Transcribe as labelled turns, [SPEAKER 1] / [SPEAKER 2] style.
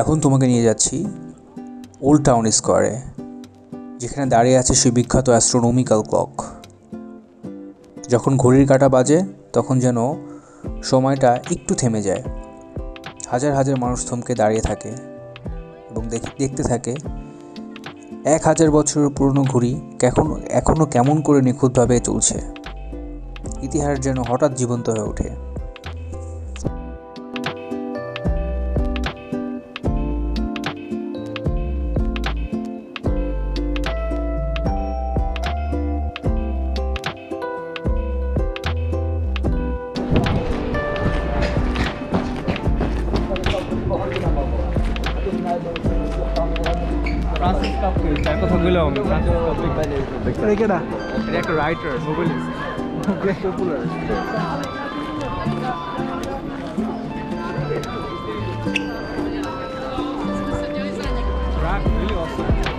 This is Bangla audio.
[SPEAKER 1] এখন তোমাকে নিয়ে যাচ্ছি ওল্ড টাউন স্কোয়ারে, যেখানে দাঁড়িয়ে আছে সেই বিখ্যাত অ্যাস্ট্রোনমিক্যাল ক্লক। যখন ঘড়ির কাঁটা বাজে তখন যেন সময়টা একটু থেমে যায়। হাজার হাজার মানুষ থমকে দাঁড়িয়ে থাকে এবং দেখতে থাকে 1000 বছরের পুরনো ঘড়ি এখনও কেমন করে নিখুঁতভাবে চলছে। ইতিহাস যেন হঠাৎ জীবন্ত হয়ে ওঠে।
[SPEAKER 2] ফ্রান্সিস কাফকে তার কথা বললাম। ফ্রান্সিস কাফকে এটা একটা রাইটার, নোবেলিস্ট, পপুলার।